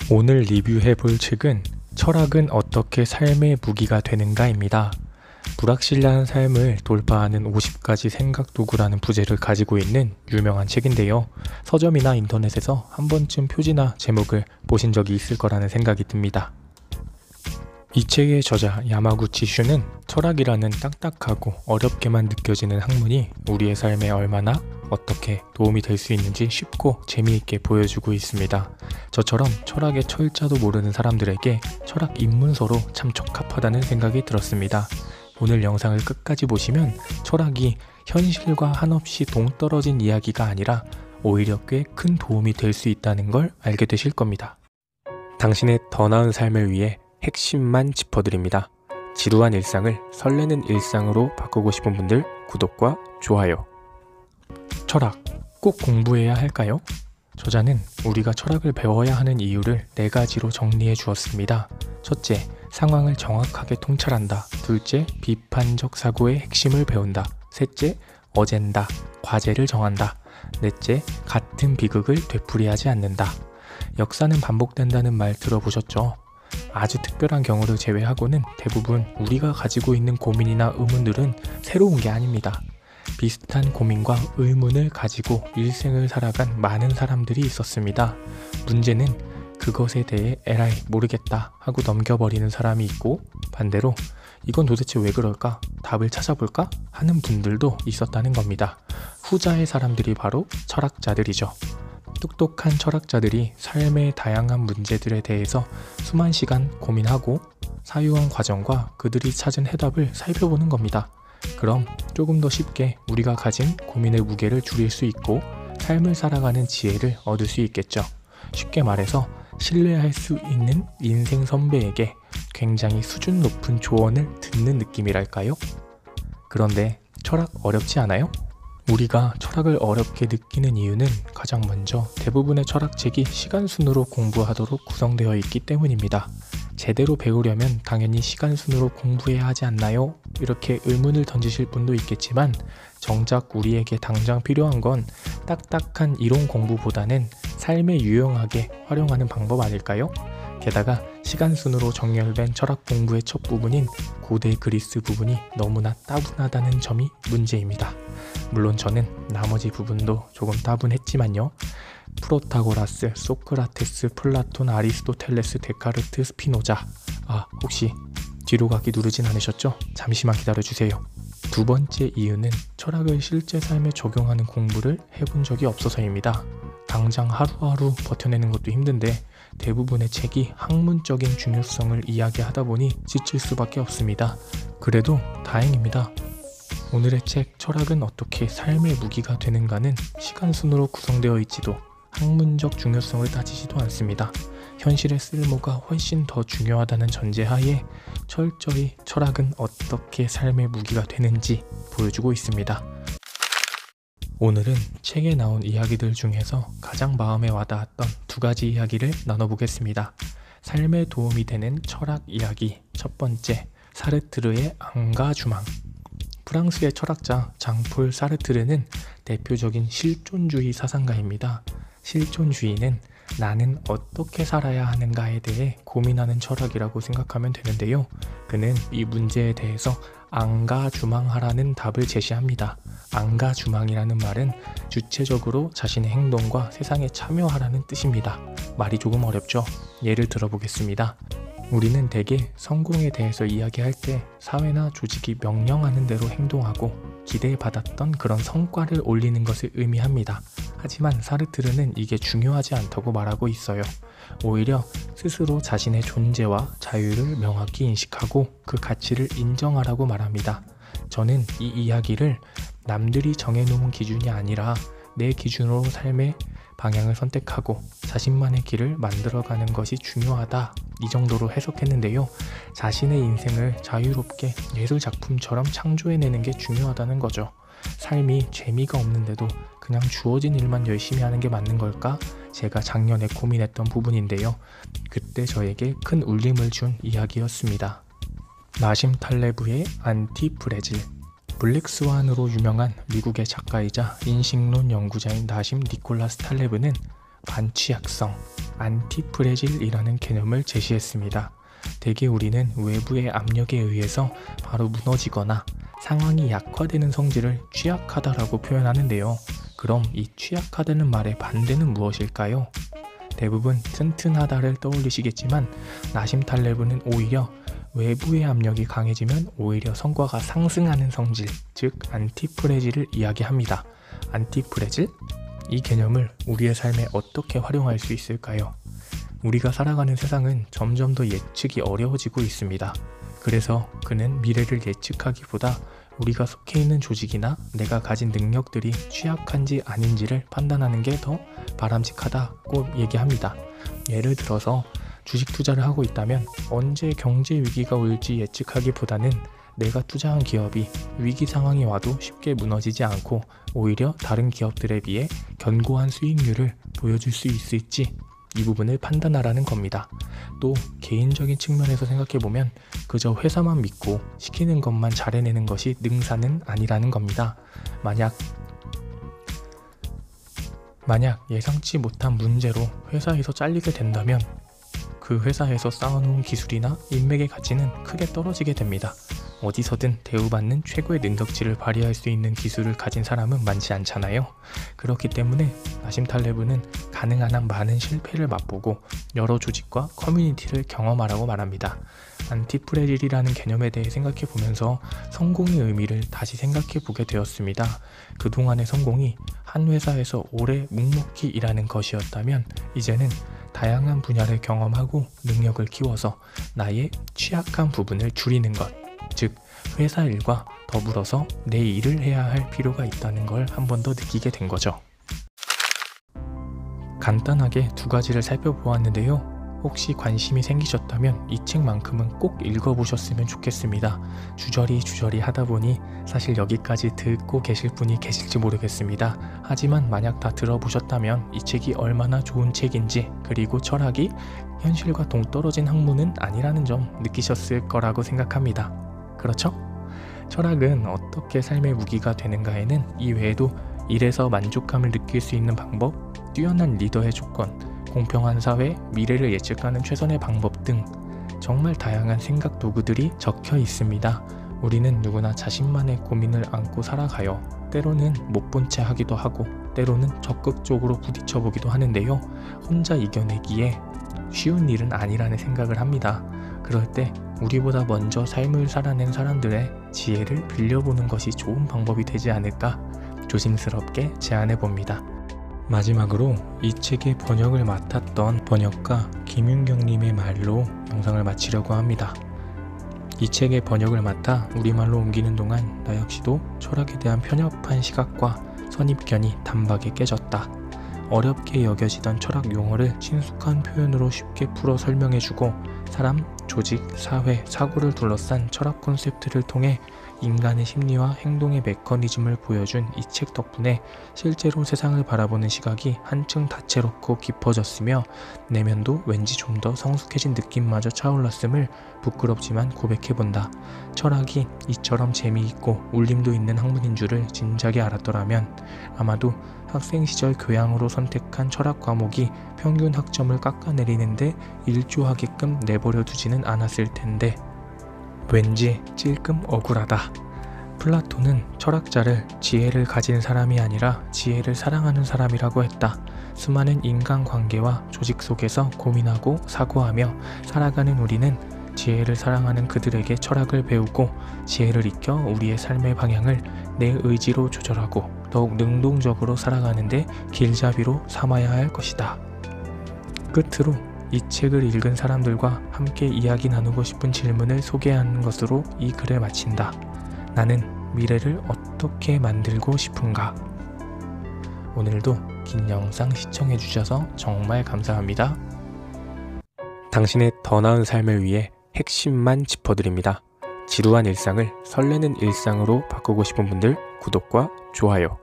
오늘 리뷰해볼 책은 철학은 어떻게 삶의 무기가 되는가입니다. 불확실한 삶을 돌파하는 50가지 생각 도구라는 부제를 가지고 있는 유명한 책인데요. 서점이나 인터넷에서 한 번쯤 표지나 제목을 보신 적이 있을 거라는 생각이 듭니다. 이 책의 저자 야마구치 슈는 철학이라는 딱딱하고 어렵게만 느껴지는 학문이 우리의 삶에 얼마나 어떻게 도움이 될 수 있는지 쉽고 재미있게 보여주고 있습니다. 저처럼 철학의 철자도 모르는 사람들에게 철학 입문서로 참 적합하다는 생각이 들었습니다. 오늘 영상을 끝까지 보시면 철학이 현실과 한없이 동떨어진 이야기가 아니라 오히려 꽤 큰 도움이 될 수 있다는 걸 알게 되실 겁니다. 당신의 더 나은 삶을 위해 핵심만 짚어드립니다. 지루한 일상을 설레는 일상으로 바꾸고 싶은 분들 구독과 좋아요. 철학, 꼭 공부해야 할까요? 저자는 우리가 철학을 배워야 하는 이유를 4가지로 정리해 주었습니다. 첫째, 상황을 정확하게 통찰한다. 둘째, 비판적 사고의 핵심을 배운다. 셋째, 어젠다, 과제를 정한다. 넷째, 같은 비극을 되풀이하지 않는다. 역사는 반복된다는 말 들어보셨죠? 아주 특별한 경우를 제외하고는 대부분 우리가 가지고 있는 고민이나 의문들은 새로운 게 아닙니다. 비슷한 고민과 의문을 가지고 일생을 살아간 많은 사람들이 있었습니다. 문제는 그것에 대해 에라이 모르겠다 하고 넘겨버리는 사람이 있고, 반대로 이건 도대체 왜 그럴까? 답을 찾아볼까? 하는 분들도 있었다는 겁니다. 후자의 사람들이 바로 철학자들이죠. 똑똑한 철학자들이 삶의 다양한 문제들에 대해서 수만 시간 고민하고 사유한 과정과 그들이 찾은 해답을 살펴보는 겁니다. 그럼 조금 더 쉽게 우리가 가진 고민의 무게를 줄일 수 있고 삶을 살아가는 지혜를 얻을 수 있겠죠. 쉽게 말해서 신뢰할 수 있는 인생 선배에게 굉장히 수준 높은 조언을 듣는 느낌이랄까요? 그런데 철학 어렵지 않아요? 우리가 철학을 어렵게 느끼는 이유는 가장 먼저 대부분의 철학책이 시간순으로 공부하도록 구성되어 있기 때문입니다. 제대로 배우려면 당연히 시간순으로 공부해야 하지 않나요? 이렇게 의문을 던지실 분도 있겠지만 정작 우리에게 당장 필요한 건 딱딱한 이론 공부보다는 삶에 유용하게 활용하는 방법 아닐까요? 게다가 시간순으로 정렬된 철학 공부의 첫 부분인 고대 그리스 부분이 너무나 따분하다는 점이 문제입니다. 물론 저는 나머지 부분도 조금 따분했지만요. 프로타고라스, 소크라테스, 플라톤, 아리스토텔레스, 데카르트, 스피노자. 혹시 뒤로 가기 누르진 않으셨죠? 잠시만 기다려주세요. 두 번째 이유는 철학을 실제 삶에 적용하는 공부를 해본 적이 없어서입니다. 당장 하루하루 버텨내는 것도 힘든데 대부분의 책이 학문적인 중요성을 이야기하다 보니 지칠 수밖에 없습니다. 그래도 다행입니다. 오늘의 책 철학은 어떻게 삶의 무기가 되는가는 시간순으로 구성되어 있지도 학문적 중요성을 따지지도 않습니다. 현실의 쓸모가 훨씬 더 중요하다는 전제하에 철저히 철학은 어떻게 삶의 무기가 되는지 보여주고 있습니다. 오늘은 책에 나온 이야기들 중에서 가장 마음에 와닿았던 2가지 이야기를 나눠보겠습니다. 삶에 도움이 되는 철학 이야기. 첫 번째, 사르트르의 앙가주망. 프랑스의 철학자 장폴 사르트르는 대표적인 실존주의 사상가입니다. 실존주의는 나는 어떻게 살아야 하는가에 대해 고민하는 철학이라고 생각하면 되는데요. 그는 이 문제에 대해서 앙가주망하라는 답을 제시합니다. 앙가주망이라는 말은 주체적으로 자신의 행동과 세상에 참여하라는 뜻입니다. 말이 조금 어렵죠? 예를 들어보겠습니다. 우리는 대개 성공에 대해서 이야기할 때 사회나 조직이 명령하는 대로 행동하고 기대받았던 그런 성과를 올리는 것을 의미합니다. 하지만 사르트르는 이게 중요하지 않다고 말하고 있어요. 오히려 스스로 자신의 존재와 자유를 명확히 인식하고 그 가치를 인정하라고 말합니다. 저는 이 이야기를 남들이 정해놓은 기준이 아니라 내 기준으로 삶의 방향을 선택하고 자신만의 길을 만들어가는 것이 중요하다, 이 정도로 해석했는데요. 자신의 인생을 자유롭게 예술작품처럼 창조해내는 게 중요하다는 거죠. 삶이 재미가 없는데도 그냥 주어진 일만 열심히 하는 게 맞는 걸까? 제가 작년에 고민했던 부분인데요. 그때 저에게 큰 울림을 준 이야기였습니다. 나심 탈레브의 안티프레질. 블랙스완으로 유명한 미국의 작가이자 인식론 연구자인 나심 니콜라스 탈레브는 반취약성, 안티프레질이라는 개념을 제시했습니다. 대개 우리는 외부의 압력에 의해서 바로 무너지거나 상황이 약화되는 성질을 취약하다라고 표현하는데요. 그럼 이 취약하다는 말의 반대는 무엇일까요? 대부분 튼튼하다를 떠올리시겠지만 나심탈레브는 오히려 외부의 압력이 강해지면 오히려 성과가 상승하는 성질, 즉 안티프레질을 이야기합니다. 안티프레질? 이 개념을 우리의 삶에 어떻게 활용할 수 있을까요? 우리가 살아가는 세상은 점점 더 예측이 어려워지고 있습니다. 그래서 그는 미래를 예측하기보다 우리가 속해 있는 조직이나 내가 가진 능력들이 취약한지 아닌지를 판단하는 게 더 바람직하다고 얘기합니다. 예를 들어서 주식 투자를 하고 있다면 언제 경제 위기가 올지 예측하기보다는 내가 투자한 기업이 위기 상황이 와도 쉽게 무너지지 않고 오히려 다른 기업들에 비해 견고한 수익률을 보여줄 수 있을지 이 부분을 판단하라는 겁니다. 또 개인적인 측면에서 생각해보면 그저 회사만 믿고 시키는 것만 잘해내는 것이 능사는 아니라는 겁니다. 만약 예상치 못한 문제로 회사에서 잘리게 된다면 그 회사에서 쌓아놓은 기술이나 인맥의 가치는 크게 떨어지게 됩니다. 어디서든 대우받는 최고의 능력치를 발휘할 수 있는 기술을 가진 사람은 많지 않잖아요. 그렇기 때문에 나심탈레브는 가능한 한 많은 실패를 맛보고 여러 조직과 커뮤니티를 경험하라고 말합니다. 안티프레질이라는 개념에 대해 생각해 보면서 성공의 의미를 다시 생각해 보게 되었습니다. 그동안의 성공이 한 회사에서 오래 묵묵히 일하는 것이었다면 이제는 다양한 분야를 경험하고 능력을 키워서 나의 취약한 부분을 줄이는 것, 즉 회사 일과 더불어서 내 일을 해야 할 필요가 있다는 걸 한 번 더 느끼게 된 거죠. 간단하게 두 가지를 살펴보았는데요. 혹시 관심이 생기셨다면 이 책만큼은 꼭 읽어보셨으면 좋겠습니다. 주저리 하다 보니 사실 여기까지 듣고 계실 분이 계실지 모르겠습니다. 하지만 만약 다 들어보셨다면 이 책이 얼마나 좋은 책인지, 그리고 철학이 현실과 동떨어진 학문은 아니라는 점 느끼셨을 거라고 생각합니다. 그렇죠? 철학은 어떻게 삶의 무기가 되는가에는 이 외에도 일에서 만족감을 느낄 수 있는 방법, 뛰어난 리더의 조건, 공평한 사회, 미래를 예측하는 최선의 방법 등 정말 다양한 생각 도구들이 적혀 있습니다. 우리는 누구나 자신만의 고민을 안고 살아가요. 때로는 못 본 채 하기도 하고 때로는 적극적으로 부딪혀보기도 하는데요. 혼자 이겨내기에 쉬운 일은 아니라는 생각을 합니다. 그럴 때 우리보다 먼저 삶을 살아낸 사람들의 지혜를 빌려보는 것이 좋은 방법이 되지 않을까 조심스럽게 제안해봅니다. 마지막으로 이 책의 번역을 맡았던 번역가 김윤경님의 말로 영상을 마치려고 합니다. 이 책의 번역을 맡아 우리말로 옮기는 동안 나 역시도 철학에 대한 편협한 시각과 선입견이 단박에 깨졌다. 어렵게 여겨지던 철학 용어를 친숙한 표현으로 쉽게 풀어 설명해주고 사람, 조직, 사회, 사고를 둘러싼 철학 콘셉트를 통해 인간의 심리와 행동의 메커니즘을 보여준 이 책 덕분에 실제로 세상을 바라보는 시각이 한층 다채롭고 깊어졌으며 내면도 왠지 좀 더 성숙해진 느낌마저 차올랐음을 부끄럽지만 고백해본다. 철학이 이처럼 재미있고 울림도 있는 학문인 줄을 진작에 알았더라면 아마도 학생 시절 교양으로 선택한 철학 과목이 평균 학점을 깎아내리는데 일조하게끔 내버려 두지는 않았을 텐데 왠지 찔끔 억울하다. 플라톤은 철학자를 지혜를 가진 사람이 아니라 지혜를 사랑하는 사람이라고 했다. 수많은 인간관계와 조직 속에서 고민하고 사고하며 살아가는 우리는 지혜를 사랑하는 그들에게 철학을 배우고 지혜를 익혀 우리의 삶의 방향을 내 의지로 조절하고 더욱 능동적으로 살아가는데 길잡이로 삼아야 할 것이다. 끝으로 이 책을 읽은 사람들과 함께 이야기 나누고 싶은 질문을 소개하는 것으로 이 글을 마친다. 나는 미래를 어떻게 만들고 싶은가? 오늘도 긴 영상 시청해주셔서 정말 감사합니다. 당신의 더 나은 삶을 위해 핵심만 짚어드립니다. 지루한 일상을 설레는 일상으로 바꾸고 싶은 분들 구독과 좋아요